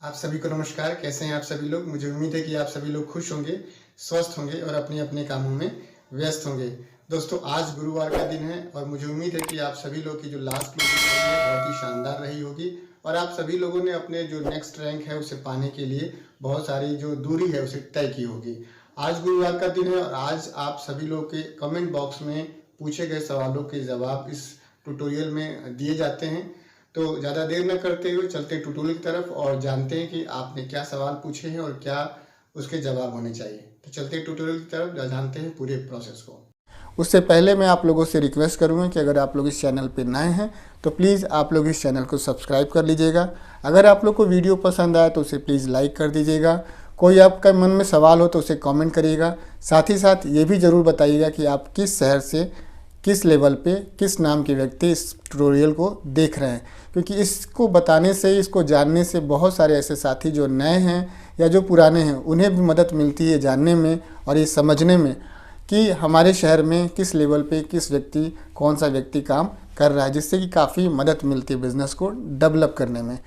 आप सभी को नमस्कार। कैसे हैं आप सभी लोग? मुझे उम्मीद है कि आप सभी लोग खुश होंगे, स्वस्थ होंगे और अपने अपने कामों में व्यस्त होंगे। दोस्तों, आज गुरुवार का दिन है और मुझे उम्मीद है कि आप सभी लोग की जो लास्ट क्लोजिंग रही है बहुत ही शानदार रही होगी और आप सभी लोगों ने अपने जो नेक्स्ट रैंक है उसे पाने के लिए बहुत सारी जो दूरी है उसे तय की होगी। आज गुरुवार का दिन है और आज आप सभी लोग के कमेंट बॉक्स में पूछे गए सवालों के जवाब इस ट्यूटोरियल में दिए जाते हैं। तो ज़्यादा देर न करते हुए चलते ट्यूटोरियल की तरफ और जानते हैं कि आपने क्या सवाल पूछे हैं और क्या उसके जवाब होने चाहिए। तो चलते ट्यूटोरियल की तरफ जानते हैं पूरे प्रोसेस को। उससे पहले मैं आप लोगों से रिक्वेस्ट करूंगा कि अगर आप लोग इस चैनल पर नए हैं तो प्लीज़ आप लोग इस चैनल को सब्सक्राइब कर लीजिएगा। अगर आप लोग को वीडियो पसंद आए तो उसे प्लीज़ लाइक कर दीजिएगा। कोई आपका मन में सवाल हो तो उसे कमेंट करिएगा। साथ ही साथ ये भी ज़रूर बताइएगा कि आप किस शहर से, किस लेवल पे, किस नाम के व्यक्ति इस ट्यूटोरियल को देख रहे हैं, क्योंकि इसको बताने से, इसको जानने से बहुत सारे ऐसे साथी जो नए हैं या जो पुराने हैं उन्हें भी मदद मिलती है जानने में और ये समझने में कि हमारे शहर में किस लेवल पे किस व्यक्ति, कौन सा व्यक्ति काम कर रहा है, जिससे कि काफ़ी मदद मिलती है बिज़नेस को डेवलप करने में।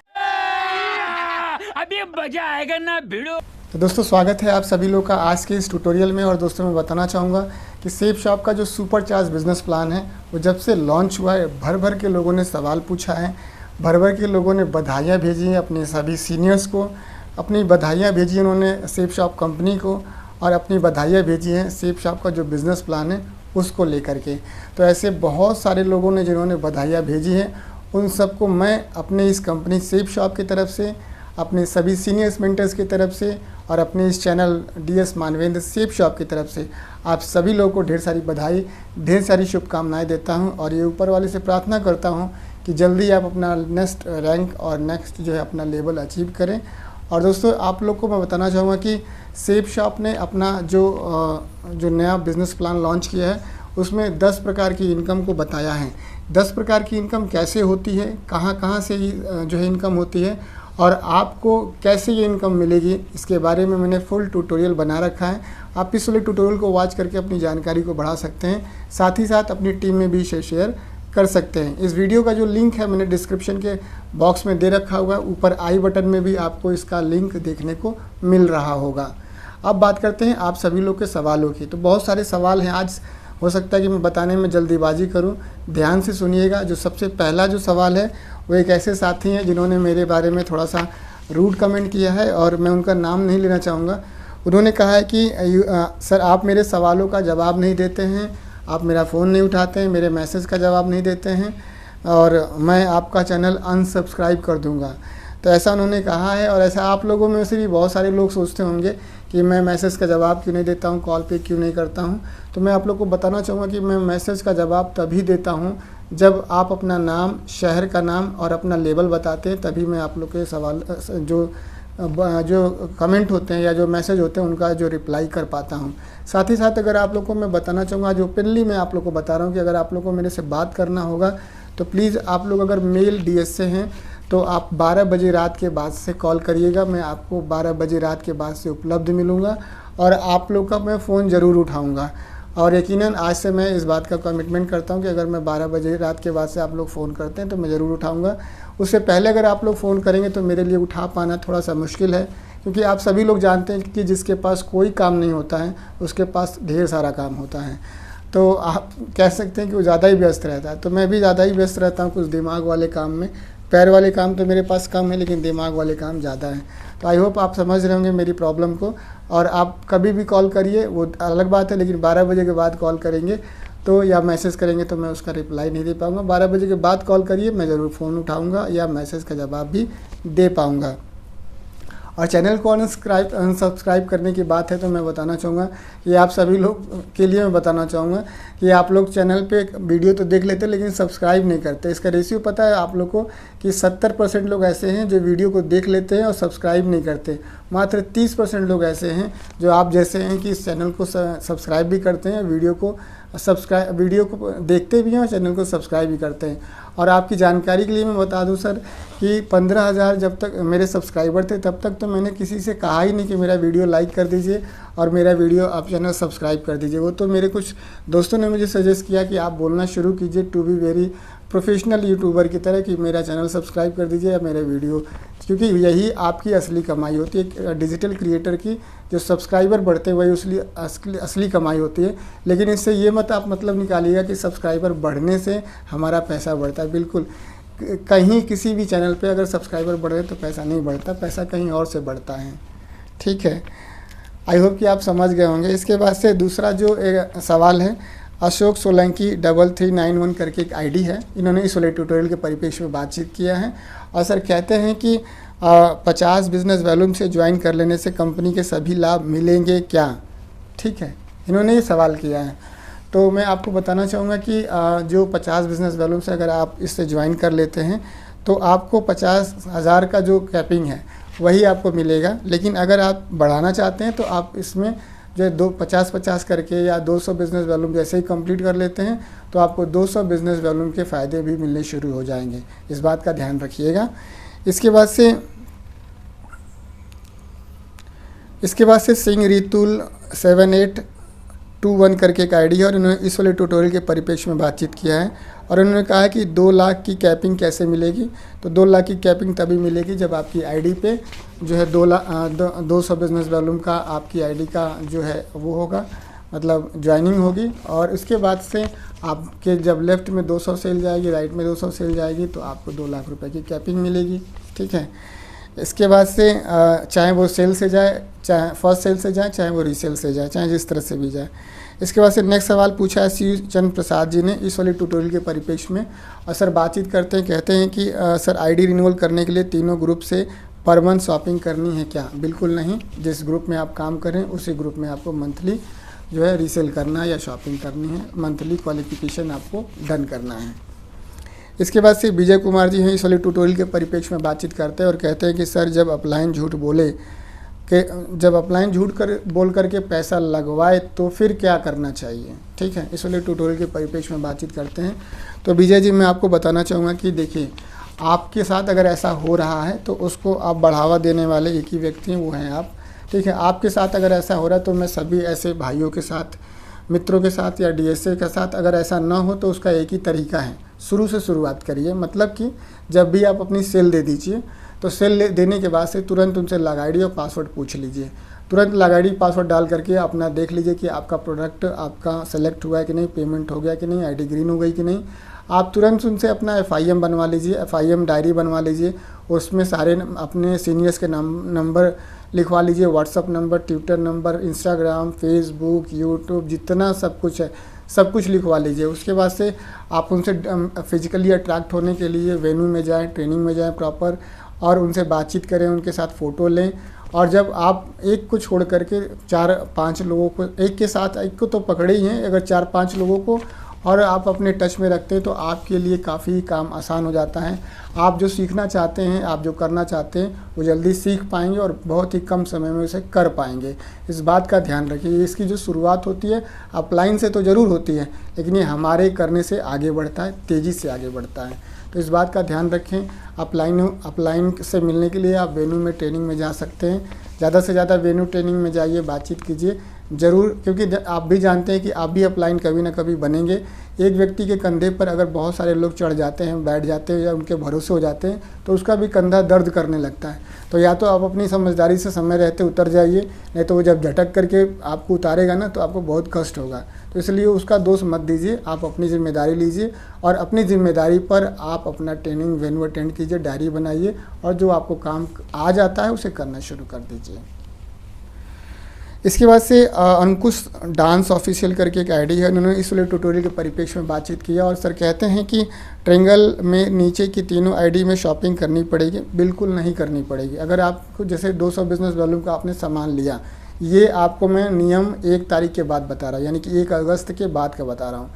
अभी मजा आएगा ना भिड़ो। तो दोस्तों, स्वागत है आप सभी लोग का आज के इस ट्यूटोरियल में। और दोस्तों, मैं बताना चाहूँगा कि सेफ शॉप का जो सुपर चार्ज बिज़नेस प्लान है वो जब से लॉन्च हुआ है भर भर के लोगों ने सवाल पूछा है, भर भर के लोगों ने बधाइयाँ भेजी हैं अपने सभी सीनियर्स को, अपनी बधाइयाँ भेजी उन्होंने सेफ शॉप कंपनी को और अपनी बधाइयाँ भेजी हैं सेफ शॉप का जो बिज़नेस प्लान है उसको लेकर के। तो ऐसे बहुत सारे लोगों ने जिन्होंने बधाइयाँ भेजी हैं उन सबको मैं अपने इस कंपनी सेफ शॉप की तरफ से, अपने सभी सीनियर्स मेंटर्स की तरफ से और अपने इस channel DS Manvendra safe shop की तरफ से आप सभी लोगों को ढेर सारी बधाई, ढेर सारी शुभकामनाएं देता हूं और ये ऊपर वाले से प्रार्थना करता हूं कि जल्दी आप अपना नेक्स्ट रैंक और नेक्स्ट जो है अपना लेवल अचीव करें। और दोस्तों, आप लोग को मैं बताना चाहूँगा कि सेफ शॉप ने अपना जो नया बिज़नेस प्लान लॉन्च किया है उसमें 10 प्रकार की इनकम को बताया है। 10 प्रकार की इनकम कैसे होती है, कहाँ से जो है इनकम होती है और आपको कैसे ये इनकम मिलेगी, इसके बारे में मैंने फुल ट्यूटोरियल बना रखा है। आप इस वाले ट्यूटोरियल को वॉच करके अपनी जानकारी को बढ़ा सकते हैं, साथ ही साथ अपनी टीम में भी शेयर कर सकते हैं। इस वीडियो का जो लिंक है मैंने डिस्क्रिप्शन के बॉक्स में दे रखा हुआ है, ऊपर आई बटन में भी आपको इसका लिंक देखने को मिल रहा होगा। अब बात करते हैं आप सभी लोग के सवालों की। तो बहुत सारे सवाल हैं, आज हो सकता है कि मैं बताने में जल्दीबाजी करूं, ध्यान से सुनिएगा। जो सबसे पहला जो सवाल है वो एक ऐसे साथी हैं जिन्होंने मेरे बारे में थोड़ा सा रूड कमेंट किया है और मैं उनका नाम नहीं लेना चाहूँगा। उन्होंने कहा है कि सर आप मेरे सवालों का जवाब नहीं देते हैं, आप मेरा फ़ोन नहीं उठाते हैं, मेरे मैसेज का जवाब नहीं देते हैं और मैं आपका चैनल अनसब्सक्राइब कर दूँगा। तो ऐसा उन्होंने कहा है और ऐसा आप लोगों में से भी बहुत सारे लोग सोचते होंगे कि मैं मैसेज का जवाब क्यों नहीं देता हूँ, कॉल पे क्यों नहीं करता हूँ। तो मैं आप लोग को बताना चाहूँगा कि मैं मैसेज का जवाब तभी देता हूँ जब आप अपना नाम, शहर का नाम और अपना लेवल बताते हैं, तभी मैं आप लोग के सवाल जो कमेंट होते हैं या जो मैसेज होते हैं उनका जो रिप्लाई कर पाता हूँ। साथ ही साथ अगर आप लोग को मैं बताना चाहूँगा, जो ओपनली मैं आप लोग को बता रहा हूँ कि अगर आप लोग को मेरे से बात करना होगा तो प्लीज़ आप लोग अगर मेल DS से हैं तो आप 12 बजे रात के बाद से कॉल करिएगा। मैं आपको 12 बजे रात के बाद से उपलब्ध मिलूँगा और आप लोग का मैं फ़ोन ज़रूर उठाऊँगा। और यकीनन आज से मैं इस बात का कमिटमेंट करता हूं कि अगर मैं 12 बजे रात के बाद से आप लोग फ़ोन करते हैं तो मैं ज़रूर उठाऊंगा। उससे पहले अगर आप लोग फ़ोन करेंगे तो मेरे लिए उठा पाना थोड़ा सा मुश्किल है, क्योंकि आप सभी लोग जानते हैं कि जिसके पास कोई काम नहीं होता है उसके पास ढेर सारा काम होता है। तो आप कह सकते हैं कि वो ज़्यादा ही व्यस्त रहता है, तो मैं भी ज़्यादा ही व्यस्त रहता हूँ कुछ दिमाग वाले काम में। पैर वाले काम तो मेरे पास कम है लेकिन दिमाग वाले काम ज़्यादा हैं। तो आई होप आप समझ रहे होंगे मेरी प्रॉब्लम को और आप कभी भी कॉल करिए, वो अलग बात है, लेकिन 12 बजे के बाद कॉल करेंगे तो या मैसेज करेंगे तो मैं उसका रिप्लाई नहीं दे पाऊँगा। 12 बजे के बाद कॉल करिए, मैं ज़रूर फ़ोन उठाऊँगा या मैसेज का जवाब भी दे पाऊँगा। और चैनल को अनसब्सक्राइब करने की बात है तो मैं बताना चाहूँगा कि आप सभी लोग के लिए मैं बताना चाहूँगा कि आप लोग चैनल पे वीडियो तो देख लेते हैं लेकिन सब्सक्राइब नहीं करते। इसका रेशियो पता है आप लोग को कि 70% लोग ऐसे हैं जो वीडियो को देख लेते हैं और सब्सक्राइब नहीं करते। मात्र 30% लोग ऐसे हैं जो आप जैसे हैं कि इस चैनल को सब्सक्राइब भी करते हैं, वीडियो को देखते भी हैं और चैनल को सब्सक्राइब भी करते हैं। और आपकी जानकारी के लिए मैं बता दूं सर कि 15,000 जब तक मेरे सब्सक्राइबर थे तब तक तो मैंने किसी से कहा ही नहीं कि मेरा वीडियो लाइक कर दीजिए और मेरा वीडियो आप चैनल सब्सक्राइब कर दीजिए। वो तो मेरे कुछ दोस्तों ने मुझे सजेस्ट किया कि आप बोलना शुरू कीजिए to be very professional youtuber की तरह कि मेरा चैनल सब्सक्राइब कर दीजिए या मेरे वीडियो, क्योंकि यही आपकी असली कमाई होती है। डिजिटल क्रिएटर की जो सब्सक्राइबर बढ़ते हैं वही असली कमाई होती है। लेकिन इससे ये मत आप मतलब निकालिएगा कि सब्सक्राइबर बढ़ने से हमारा पैसा बढ़ता है। बिल्कुल कहीं किसी भी चैनल पे अगर सब्सक्राइबर बढ़ रहे तो पैसा नहीं बढ़ता, पैसा कहीं और से बढ़ता है। ठीक है, आई होप कि आप समझ गए होंगे। इसके बाद से दूसरा जो एक सवाल है, अशोक सोलंकी 3391 करके एक आईडी है, इन्होंने इस वाले ट्यूटोरियल के परिप्रेक्ष्य में बातचीत किया है और सर कहते हैं कि 50 बिजनेस वॉल्यूम से ज्वाइन कर लेने से कंपनी के सभी लाभ मिलेंगे क्या? ठीक है, इन्होंने ये सवाल किया है। तो मैं आपको बताना चाहूँगा कि जो 50 बिजनेस वॉल्यूम से अगर आप इससे ज्वाइन कर लेते हैं तो आपको 50,000 का जो कैपिंग है वही आपको मिलेगा। लेकिन अगर आप बढ़ाना चाहते हैं तो आप इसमें जो 50-50 करके या 200 बिजनेस वॉल्यूम जैसे ही कंप्लीट कर लेते हैं तो आपको 200 बिजनेस वॉल्यूम के फ़ायदे भी मिलने शुरू हो जाएंगे। इस बात का ध्यान रखिएगा। इसके बाद से सिंह रितुल 7821 करके एक आईडी है और इन्होंने इस वाले ट्यूटोरियल के परिप्रेक्ष्य में बातचीत किया है और उन्होंने कहा है कि 2 लाख की कैपिंग कैसे मिलेगी। तो 2 लाख की कैपिंग तभी मिलेगी जब आपकी आईडी पे जो है 200 बिजनेस वॉल्यूम का आपकी आईडी का जो है वो होगा, मतलब ज्वाइनिंग होगी। और उसके बाद से आपके जब लेफ़्ट में 200 सेल जाएगी, राइट में 200 सेल जाएगी तो आपको 2 लाख रुपए की कैपिंग मिलेगी। ठीक है, इसके बाद से चाहे वो सेल से जाए, चाहे फर्स्ट सेल से जाए, चाहे वो रीसेल से जाए, चाहे जिस तरह से भी जाए। इसके बाद से नेक्स्ट सवाल पूछा है शिव चंद्र प्रसाद जी ने इस वाले ट्यूटोरियल के परिप्रेक्ष्य में। और सर बातचीत करते हैं, कहते हैं कि सर आईडी रिन्यूअल करने के लिए तीनों ग्रुप से पर मंथ शॉपिंग करनी है क्या? बिल्कुल नहीं। जिस ग्रुप में आप काम करें उसी ग्रुप में आपको मंथली जो है रीसेल करना है या शॉपिंग करनी है, मंथली क्वालिफिकेशन आपको डन करना है। इसके बाद से विजय कुमार जी हैं इस वाले ट्यूटोरियल के परिप्रेक्ष्य में बातचीत करते हैं और कहते हैं कि सर जब अपलाइन झूठ बोल करके पैसा लगवाए तो फिर क्या करना चाहिए? ठीक है, इस वाले ट्यूटोरियल के परिप्रेक्ष्य में बातचीत करते हैं। तो विजय जी मैं आपको बताना चाहूँगा कि देखिए, आपके साथ अगर ऐसा हो रहा है तो उसको आप बढ़ावा देने वाले एक ही व्यक्ति हैं, वो हैं आप। ठीक है, आपके साथ अगर ऐसा हो रहा है तो मैं सभी ऐसे भाइयों के साथ, मित्रों के साथ या डीएसए के साथ अगर ऐसा ना हो तो उसका एक ही तरीका है, शुरू से शुरुआत करिए। मतलब कि जब भी आप अपनी सेल दे दीजिए तो सेल देने के बाद से तुरंत उनसे लॉग आईडी और पासवर्ड पूछ लीजिए। तुरंत लॉग आईडी पासवर्ड डाल करके अपना देख लीजिए कि आपका प्रोडक्ट आपका सेलेक्ट हुआ है कि नहीं, पेमेंट हो गया कि नहीं, आईडी ग्रीन हो गई कि नहीं। आप तुरंत उनसे अपना FIM बनवा लीजिए, FIM डायरी बनवा लीजिए। उसमें सारे अपने सीनियर्स के नंबर लिखवा लीजिए, WhatsApp number, Twitter number, Instagram, Facebook, YouTube, जितना सब कुछ है सब कुछ लिखवा लीजिए। उसके बाद से आप उनसे फिजिकली अट्रैक्ट होने के लिए वेन्यू में जाएं, ट्रेनिंग में जाएं प्रॉपर, और उनसे बातचीत करें, उनके साथ फ़ोटो लें। और जब आप एक को छोड़ करके 4-5 लोगों को, एक के साथ एक को तो पकड़े ही हैं, अगर 4-5 लोगों को और आप अपने टच में रखते हैं तो आपके लिए काफ़ी काम आसान हो जाता है। आप जो सीखना चाहते हैं, आप जो करना चाहते हैं वो जल्दी सीख पाएंगे और बहुत ही कम समय में उसे कर पाएंगे। इस बात का ध्यान रखिए। इसकी जो शुरुआत होती है अपलाइन से तो ज़रूर होती है, लेकिन ये हमारे करने से आगे बढ़ता है, तेज़ी से आगे बढ़ता है। तो इस बात का ध्यान रखें। अपलाइन से मिलने के लिए आप वेन्यू में ट्रेनिंग में जा सकते हैं। ज़्यादा से ज़्यादा वेन्यू ट्रेनिंग में जाइए, बातचीत कीजिए ज़रूर, क्योंकि आप भी जानते हैं कि आप भी अपलाइन कभी ना कभी बनेंगे। एक व्यक्ति के कंधे पर अगर बहुत सारे लोग चढ़ जाते हैं, बैठ जाते हैं या उनके भरोसे हो जाते हैं तो उसका भी कंधा दर्द करने लगता है। तो या तो आप अपनी समझदारी से समय रहते उतर जाइए, नहीं तो वो जब झटक करके आपको उतारेगा ना तो आपको बहुत कष्ट होगा। तो इसलिए उसका दोष मत दीजिए, आप अपनी जिम्मेदारी लीजिए और अपनी जिम्मेदारी पर आप अपना ट्रेनिंग वेन्यू अटेंड कीजिए, डायरी बनाइए और जो आपको काम आ जाता है उसे करना शुरू कर दीजिए। इसके बाद से अंकुश डांस ऑफिशियल करके एक आईडी है, उन्होंने इस वाले ट्यूटोरियल के परिप्रेक्ष्य में बातचीत किया और सर कहते हैं कि ट्रेंगल में नीचे की तीनों आईडी में शॉपिंग करनी पड़ेगी। बिल्कुल नहीं करनी पड़ेगी। अगर आपको जैसे 200 बिजनेस वॉल्यूम का आपने सामान लिया, ये आपको मैं नियम 1 तारीख के बाद बता रहा हूँ, यानी कि 1 अगस्त के बाद का बता रहा हूँ।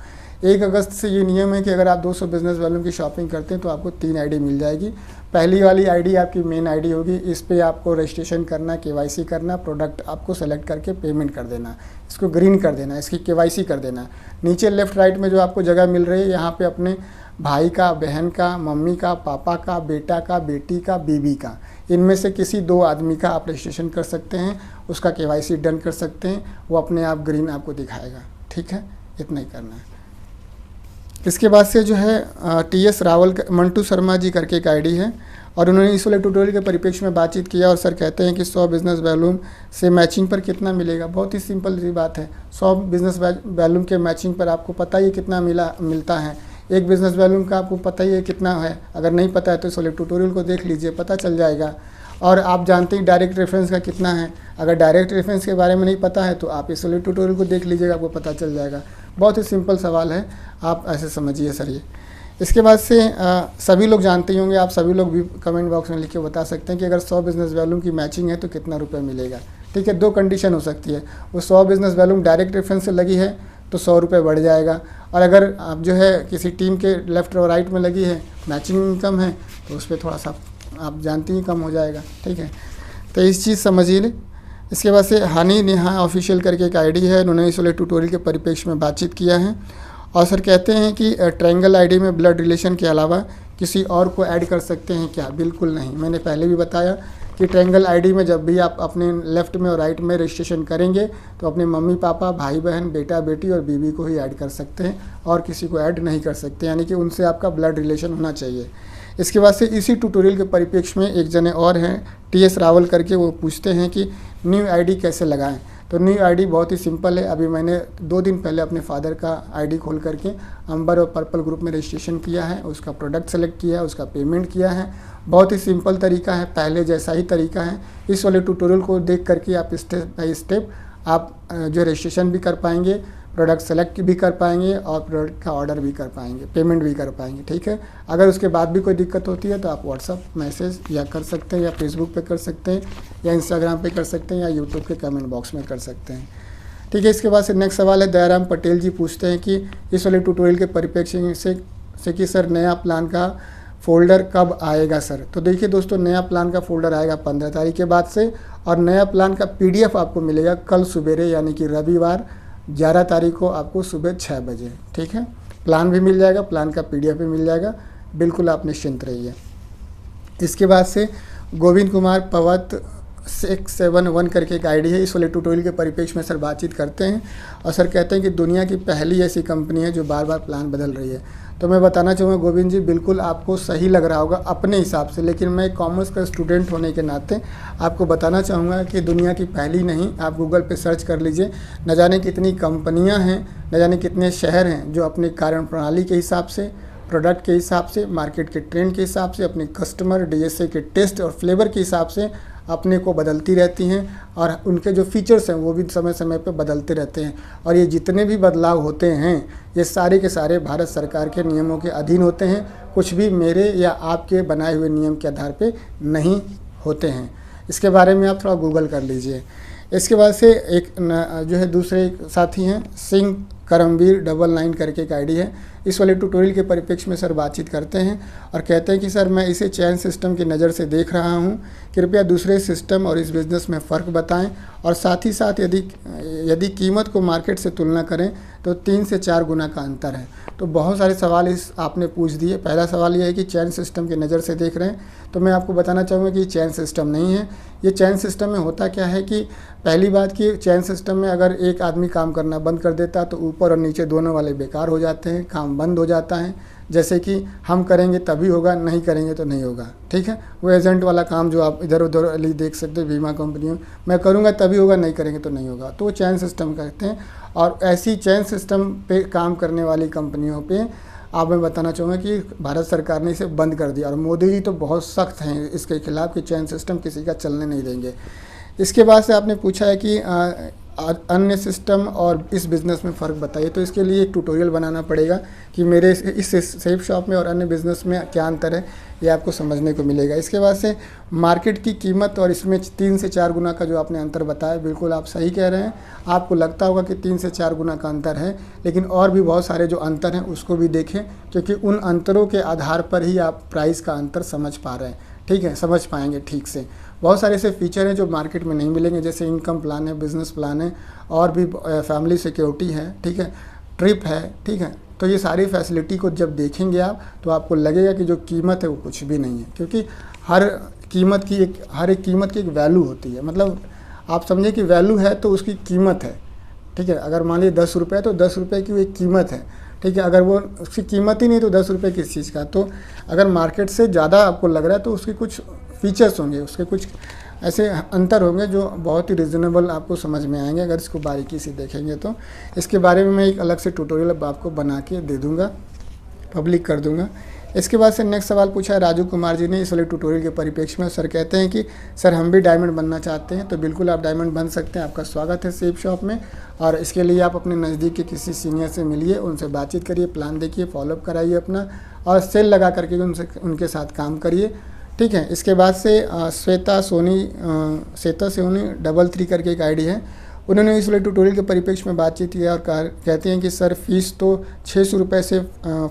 1 अगस्त से ये नियम है कि अगर आप 200 बिजनेस वॉल्यूम की शॉपिंग करते हैं तो आपको 3 आईडी मिल जाएगी। पहली वाली आईडी आपकी मेन आईडी होगी, इस पे आपको रजिस्ट्रेशन करना, KYC करना, प्रोडक्ट आपको सेलेक्ट करके पेमेंट कर देना, इसको ग्रीन कर देना, इसकी KYC कर देना। नीचे लेफ़्ट राइट में जो आपको जगह मिल रही है, यहाँ पे अपने भाई का, बहन का, मम्मी का, पापा का, बेटा का, बेटी का, बीवी का, इनमें से किसी 2 आदमी का आप रजिस्ट्रेशन कर सकते हैं, उसका KYC डन कर सकते हैं, वो अपने आप ग्रीन आपको दिखाएगा। ठीक है, इतना ही करना है। इसके बाद से जो है TS रावल मंटू शर्मा जी करके एक आईडी है, और उन्होंने इस वाले ट्यूटोरियल के परिप्रेक्ष्य में बातचीत किया और सर कहते हैं कि 100 बिजनेस वॉल्यूम से मैचिंग पर कितना मिलेगा। बहुत ही सिंपल सी बात है, 100 बिजनेस वॉल्यूम के मैचिंग पर आपको पता ही कितना मिलता है। एक बिजनेस वॉल्यूम का आपको पता ही है कितना है, अगर नहीं पता है तो इस वाले ट्यूटोरियल को देख लीजिए, पता चल जाएगा। और आप जानते हैं डायरेक्ट रेफरेंस का कितना है, अगर डायरेक्ट रेफरेंस के बारे में नहीं पता है तो आप इस वाले ट्यूटोरियल को देख लीजिएगा, आपको पता चल जाएगा। बहुत ही सिंपल सवाल है, आप ऐसे समझिए सर ये। इसके बाद से सभी लोग जानते ही होंगे, आप सभी लोग भी कमेंट बॉक्स में लिख के बता सकते हैं कि अगर 100 बिजनेस वॉल्यूम की मैचिंग है तो कितना रुपये मिलेगा। ठीक है, 2 कंडीशन हो सकती है, वो 100 बिजनेस वॉल्यूम डायरेक्ट रेफरेंस से लगी है तो 100 रुपये बढ़ जाएगा, और अगर आप जो है किसी टीम के लेफ्ट और राइट में लगी है, मैचिंग इनकम है, तो उस पर थोड़ा सा आप जानती ही कम हो जाएगा। ठीक है, तो इस चीज़ समझिए। इसके बाद से हानि नेहा ऑफिशियल करके एक आईडी है, उन्होंने इस वाले ट्यूटोरियल के परिप्रेक्ष्य में बातचीत किया है, और सर कहते हैं कि ट्रायंगल आईडी में ब्लड रिलेशन के अलावा किसी और को ऐड कर सकते हैं क्या? बिल्कुल नहीं। मैंने पहले भी बताया कि ट्रायंगल आईडी में जब भी आप अपने लेफ़्ट में और राइट में रजिस्ट्रेशन करेंगे तो अपने मम्मी पापा, भाई बहन, बेटा बेटी और बीवी को ही ऐड कर सकते हैं, और किसी को ऐड नहीं कर सकते, यानी कि उनसे आपका ब्लड रिलेशन होना चाहिए। इसके बाद से इसी ट्यूटोरियल के परिप्रेक्ष्य में एक जने और हैं TS रावल करके, वो पूछते हैं कि न्यू आईडी कैसे लगाएं। तो न्यू आईडी बहुत ही सिंपल है। अभी मैंने 2 दिन पहले अपने फादर का आईडी खोल करके अंबर और पर्पल ग्रुप में रजिस्ट्रेशन किया है, उसका प्रोडक्ट सेलेक्ट किया है, उसका पेमेंट किया है। बहुत ही सिंपल तरीका है, पहले जैसा ही तरीका है। इस वाले ट्यूटोरियल को देख करके आप स्टेप बाय स्टेप आप जो रजिस्ट्रेशन भी कर पाएंगे, प्रोडक्ट सेलेक्ट भी कर पाएंगे, और प्रोडक्ट का ऑर्डर भी कर पाएंगे, पेमेंट भी कर पाएंगे। ठीक है, अगर उसके बाद भी कोई दिक्कत होती है तो आप व्हाट्सअप मैसेज या कर सकते हैं, या फेसबुक पे कर सकते हैं, या इंस्टाग्राम पे कर सकते हैं, या यूट्यूब के कमेंट बॉक्स में कर सकते हैं। ठीक है, इसके बाद से नेक्स्ट सवाल है, दयाराम पटेल जी पूछते हैं कि इस वाले ट्यूटोरियल के परिप्रेक्ष्य से कि सर नया प्लान का फ़ोल्डर कब आएगा सर? तो देखिए दोस्तों, नया प्लान का फ़ोल्डर आएगा 15 तारीख के बाद से, और नया प्लान का PDF आपको मिलेगा कल सुबेरे, यानी कि रविवार 11 तारीख को आपको सुबह 6 बजे। ठीक है, प्लान भी मिल जाएगा, प्लान का PDF भी मिल जाएगा, बिल्कुल आप निश्चिंत रहिए। इसके बाद से गोविंद कुमार पवत 671 करके एक आईडी है, इस वाले ट्यूटोरियल के परिप्रेक्ष्य में सर बातचीत करते हैं, और सर कहते हैं कि दुनिया की पहली ऐसी कंपनी है जो बार बार प्लान बदल रही है। तो मैं बताना चाहूँगा गोविंद जी, बिल्कुल आपको सही लग रहा होगा अपने हिसाब से, लेकिन मैं कॉमर्स का स्टूडेंट होने के नाते आपको बताना चाहूँगा कि दुनिया की पहली नहीं, आप गूगल पे सर्च कर लीजिए, न जाने कितनी कंपनियाँ हैं, न जाने कितने शहर हैं जो अपने कार्य प्रणाली के हिसाब से, प्रोडक्ट के हिसाब से, मार्केट के ट्रेंड के हिसाब से, अपने कस्टमर DSA के टेस्ट और फ्लेवर के हिसाब से अपने को बदलती रहती हैं, और उनके जो फीचर्स हैं वो भी समय समय पर बदलते रहते हैं। और ये जितने भी बदलाव होते हैं ये सारे के सारे भारत सरकार के नियमों के अधीन होते हैं, कुछ भी मेरे या आपके बनाए हुए नियम के आधार पे नहीं होते हैं। इसके बारे में आप थोड़ा गूगल कर लीजिए। इसके बाद से एक जो है दूसरे साथी हैं सिंह करमवीर 99 करके एक आईडी है, इस वाले ट्यूटोरियल के परिप्रेक्ष्य में सर बातचीत करते हैं, और कहते हैं कि सर मैं इसे चैन सिस्टम की नज़र से देख रहा हूं, कृपया दूसरे सिस्टम और इस बिज़नेस में फ़र्क बताएं, और साथ ही साथ यदि कीमत को मार्केट से तुलना करें तो 3 से 4 गुना का अंतर है। तो बहुत सारे सवाल इस आपने पूछ दिए। पहला सवाल ये है कि चैन सिस्टम की नज़र से देख रहे हैं, तो मैं आपको बताना चाहूँगा कि चैन सिस्टम नहीं है। ये चैन सिस्टम में होता क्या है कि पहली बात कि चैन सिस्टम में अगर एक आदमी काम करना बंद कर देता तो ऊपर और नीचे दोनों वाले बेकार हो जाते हैं, काम बंद हो जाता है। जैसे कि हम करेंगे तभी होगा, नहीं करेंगे तो नहीं होगा। ठीक है, वो एजेंट वाला काम जो आप इधर उधर वाली देख सकते हो बीमा कंपनियों, मैं करूँगा तभी होगा, नहीं करेंगे तो नहीं होगा, तो वो चैन सिस्टम कहते हैं। और ऐसी चैन सिस्टम पे काम करने वाली कंपनियों पे आप मैं बताना चाहूँगा कि भारत सरकार ने इसे बंद कर दिया, और मोदी जी तो बहुत सख्त हैं इसके खिलाफ़ कि चैन सिस्टम किसी का चलने नहीं देंगे। इसके बाद से आपने पूछा है कि अन्य सिस्टम और इस बिज़नेस में फ़र्क बताइए, तो इसके लिए एक ट्यूटोरियल बनाना पड़ेगा कि मेरे इस सेफ शॉप में और अन्य बिज़नेस में क्या अंतर है, ये आपको समझने को मिलेगा। इसके बाद से मार्केट की कीमत और इसमें 3 से 4 गुना का जो आपने अंतर बताया, बिल्कुल आप सही कह रहे हैं। आपको लगता होगा कि 3 से 4 गुना का अंतर है, लेकिन और भी बहुत सारे जो अंतर हैं उसको भी देखें, क्योंकि उन अंतरों के आधार पर ही आप प्राइस का अंतर समझ पा रहे हैं। ठीक है, समझ पाएंगे ठीक से। बहुत सारे ऐसे फीचर हैं जो मार्केट में नहीं मिलेंगे, जैसे इनकम प्लान है, बिज़नेस प्लान है, और भी फैमिली सिक्योरिटी है, ठीक है, ट्रिप है, ठीक है। तो ये सारी फैसिलिटी को जब देखेंगे आप तो आपको लगेगा कि जो कीमत है वो कुछ भी नहीं है, क्योंकि हर एक कीमत की एक वैल्यू होती है। मतलब आप समझे कि वैल्यू है तो उसकी कीमत है। ठीक है, अगर मान लीजिए 10 रुपये तो 10 रुपये की वो एक कीमत है। ठीक है। अगर वो उसकी कीमत ही नहीं तो 10 रुपये किस चीज़ का। तो अगर मार्केट से ज़्यादा आपको लग रहा है तो उसके कुछ फीचर्स होंगे, उसके कुछ ऐसे अंतर होंगे जो बहुत ही रिजनेबल आपको समझ में आएंगे अगर इसको बारीकी से देखेंगे तो। इसके बारे में मैं एक अलग से ट्यूटोरियल अब आपको बना के दे दूँगा, पब्लिक कर दूँगा। इसके बाद से नेक्स्ट सवाल पूछा है राजू कुमार जी ने इस वाले ट्यूटोरियल के परिप्रेक्ष्य में। सर कहते हैं कि सर हम भी डायमंड बनना चाहते हैं। तो बिल्कुल आप डायमंड बन सकते हैं, आपका स्वागत है सेफ शॉप में। और इसके लिए आप अपने नज़दीक के किसी सीनियर से मिलिए, उनसे बातचीत करिए, प्लान देखिए, फॉलोअप कराइए अपना, और सेल लगा करके उनके साथ काम करिए, ठीक है। इसके बाद से श्वेता सोनी 33 करके एक आईडी है, उन्होंने इस वाले ट्यूटोरियल के परिप्रेक्ष्य में बातचीत किया और कहते हैं कि सर फीस तो 600 रुपये से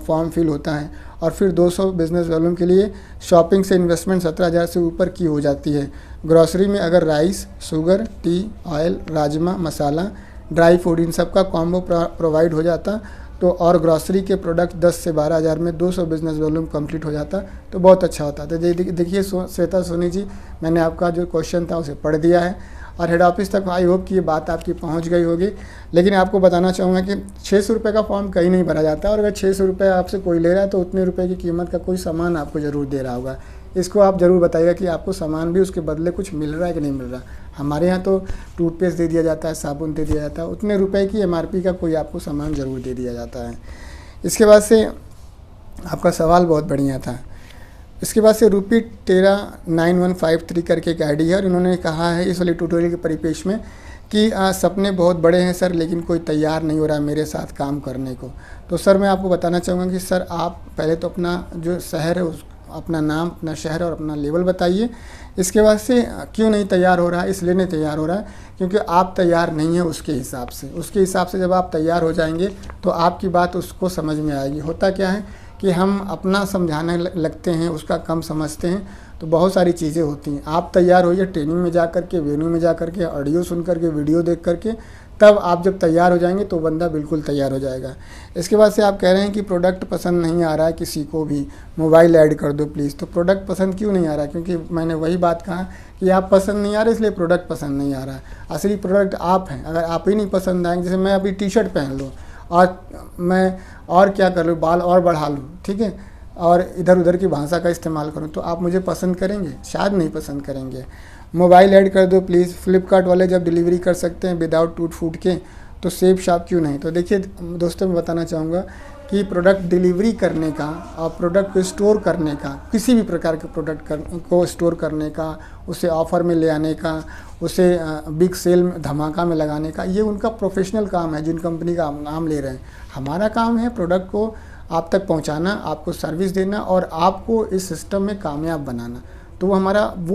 फॉर्म फिल होता है और फिर 200 बिजनेस वॉल्यूम के लिए शॉपिंग से इन्वेस्टमेंट 17,000 से ऊपर की हो जाती है। ग्रॉसरी में अगर rice, sugar, T, oil, rajma, masala, dry food in सब का कॉम्बो प्रोवाइड हो जाता तो, और ग्रॉसरी के प्रोडक्ट 10 से 12,000 में 200 बिजनेस वॉल्यूम कंप्लीट हो जाता तो बहुत अच्छा होता। तो देखिए श्वेता सोनी जी, मैंने आपका जो क्वेश्चन था उसे पढ़ दिया है और हेड ऑफिस तक आई होप कि ये बात आपकी पहुंच गई होगी। लेकिन आपको बताना चाहूँगा कि 600 रुपये का फॉर्म कहीं नहीं भरा जाता, और अगर 600 रुपये आपसे कोई ले रहा है तो उतने रुपये की कीमत का कोई सामान आपको ज़रूर दे रहा होगा। इसको आप ज़रूर बताइएगा कि आपको सामान भी उसके बदले कुछ मिल रहा है कि नहीं मिल रहा। हमारे यहाँ तो टूथपेस्ट दे दिया जाता है, साबुन दे दिया जाता है, उतने रुपये की MRP का कोई आपको सामान ज़रूर दे दिया जाता है। इसके बाद से आपका सवाल बहुत बढ़िया था। इसके बाद से ₹9153 करके एक आईडी है और इन्होंने कहा है इस वाले ट्यूटोरियल के परिप्रेक्ष्य में कि सपने बहुत बड़े हैं सर, लेकिन कोई तैयार नहीं हो रहा है मेरे साथ काम करने को। तो सर मैं आपको बताना चाहूँगा कि सर आप पहले तो अपना जो शहर है अपना नाम, अपना शहर और अपना लेवल बताइए। इसके बाद से क्यों नहीं तैयार हो रहा है, इसलिए नहीं तैयार हो रहा है क्योंकि आप तैयार नहीं हैं उसके हिसाब से जब आप तैयार हो जाएंगे तो आपकी बात उसको समझ में आएगी। होता क्या है कि हम अपना समझाने लगते हैं, उसका कम समझते हैं, तो बहुत सारी चीज़ें होती हैं। आप तैयार होइए ट्रेनिंग में जा कर के, वेन्यू में जा कर के, ऑडियो सुन कर के, वीडियो देख कर के, तब आप जब तैयार हो जाएंगे तो बंदा बिल्कुल तैयार हो जाएगा। इसके बाद से आप कह रहे हैं कि प्रोडक्ट पसंद नहीं आ रहा है किसी को भी, मोबाइल ऐड कर दो प्लीज़। तो प्रोडक्ट पसंद क्यों नहीं आ रहा है? क्योंकि मैंने वही बात कहा कि आप पसंद नहीं आ रहे इसलिए प्रोडक्ट पसंद नहीं आ रहा है। असली प्रोडक्ट आप हैं। अगर आप ही नहीं पसंद आएंगे, जैसे मैं अभी टी-शर्ट पहन लूँ और मैं और क्या कर लूँ, बाल और बढ़ा लूँ, ठीक है, और इधर उधर की भाषा का इस्तेमाल करूँ, तो आप मुझे पसंद करेंगे? शायद नहीं पसंद करेंगे। मोबाइल ऐड कर दो प्लीज़। फ्लिपकार्ट वाले जब डिलीवरी कर सकते हैं विदाउट टूट फूट के, तो सेफ शॉप क्यों नहीं? तो देखिए दोस्तों, मैं बताना चाहूँगा कि प्रोडक्ट डिलीवरी करने का और प्रोडक्ट को स्टोर करने का, किसी भी प्रकार के प्रोडक्ट को स्टोर करने का, उसे ऑफ़र में ले आने का, उसे बिग सेल में, धमाका में लगाने का, ये उनका प्रोफेशनल काम है जिन कंपनी का नाम ले रहे हैं। हमारा काम है प्रोडक्ट को आप तक पहुंचाना, आपको सर्विस देना और आपको इस सिस्टम में कामयाब बनाना। तो वो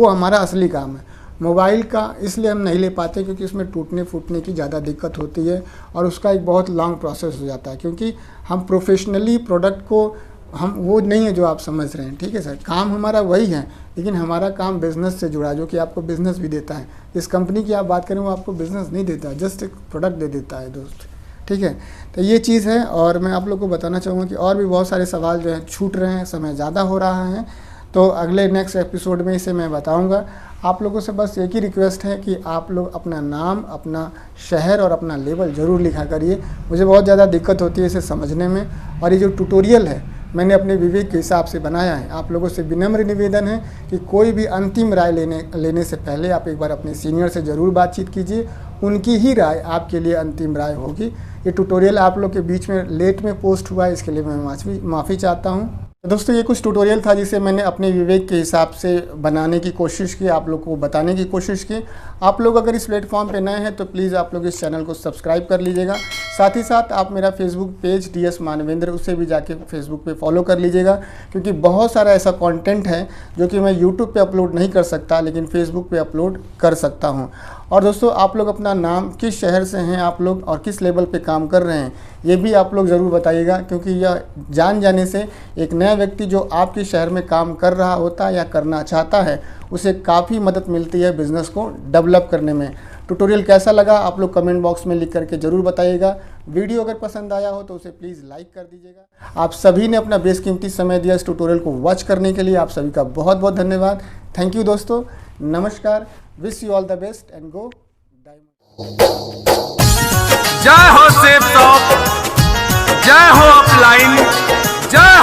हमारा असली काम है। मोबाइल का इसलिए हम नहीं ले पाते क्योंकि उसमें टूटने फूटने की ज़्यादा दिक्कत होती है और उसका एक बहुत लॉन्ग प्रोसेस हो जाता है, क्योंकि हम प्रोफेशनली प्रोडक्ट को, हम वो नहीं है जो आप समझ रहे हैं, ठीक है सर। काम हमारा वही है, लेकिन हमारा काम बिज़नेस से जुड़ा है, जो कि आपको बिज़नेस भी देता है। इस कंपनी की आप बात करें, वो आपको बिज़नेस नहीं देता, जस्ट एक प्रोडक्ट दे देता है दोस्त, ठीक है। तो ये चीज़ है। और मैं आप लोग को बताना चाहूँगा कि और भी बहुत सारे सवाल जो हैं छूट रहे हैं, समय ज़्यादा हो रहा है, तो अगले नेक्स्ट एपिसोड में इसे मैं बताऊँगा। आप लोगों से बस एक ही रिक्वेस्ट है कि आप लोग अपना नाम, अपना शहर और अपना लेवल ज़रूर लिखा करिए। मुझे बहुत ज़्यादा दिक्कत होती है इसे समझने में, और ये जो ट्यूटोरियल है मैंने अपने विवेक के हिसाब से बनाया है। आप लोगों से विनम्र निवेदन है कि कोई भी अंतिम राय लेने से पहले आप एक बार अपने सीनियर से ज़रूर बातचीत कीजिए, उनकी ही राय आपके लिए अंतिम राय होगी। ये ट्यूटोरियल आप लोग के बीच में लेट में पोस्ट हुआ है, इसके लिए मैं माफ़ी चाहता हूँ। दोस्तों, ये कुछ ट्यूटोरियल था जिसे मैंने अपने विवेक के हिसाब से बनाने की कोशिश की, आप लोग को बताने की कोशिश की। आप लोग अगर इस प्लेटफॉर्म पे नए हैं तो प्लीज़ आप लोग इस चैनल को सब्सक्राइब कर लीजिएगा। साथ ही साथ आप मेरा फेसबुक पेज DS मानवेंद्र, उसे भी जाके फेसबुक पे फॉलो कर लीजिएगा, क्योंकि बहुत सारा ऐसा कंटेंट है जो कि मैं यूट्यूब पे अपलोड नहीं कर सकता, लेकिन फेसबुक पे अपलोड कर सकता हूँ। और दोस्तों, आप लोग अपना नाम, किस शहर से हैं आप लोग और किस लेवल पे काम कर रहे हैं, ये भी आप लोग ज़रूर बताइएगा, क्योंकि यह जान जाने से एक नया व्यक्ति जो आपके शहर में काम कर रहा होता है या करना चाहता है, उसे काफ़ी मदद मिलती है बिज़नेस को डेवलप करने में। ट्यूटोरियल कैसा लगा आप लोग कमेंट बॉक्स में लिख करके ज़रूर बताइएगा। वीडियो अगर पसंद आया हो तो उसे प्लीज़ लाइक कर दीजिएगा। आप सभी ने अपना बेशकीमती समय दिया इस ट्यूटोरियल को वॉच करने के लिए, आप सभी का बहुत बहुत धन्यवाद। थैंक यू दोस्तों, नमस्कार, wish you all the best and go diamond. जय हो सेफ शॉप। जय हो ऑफलाइन, जय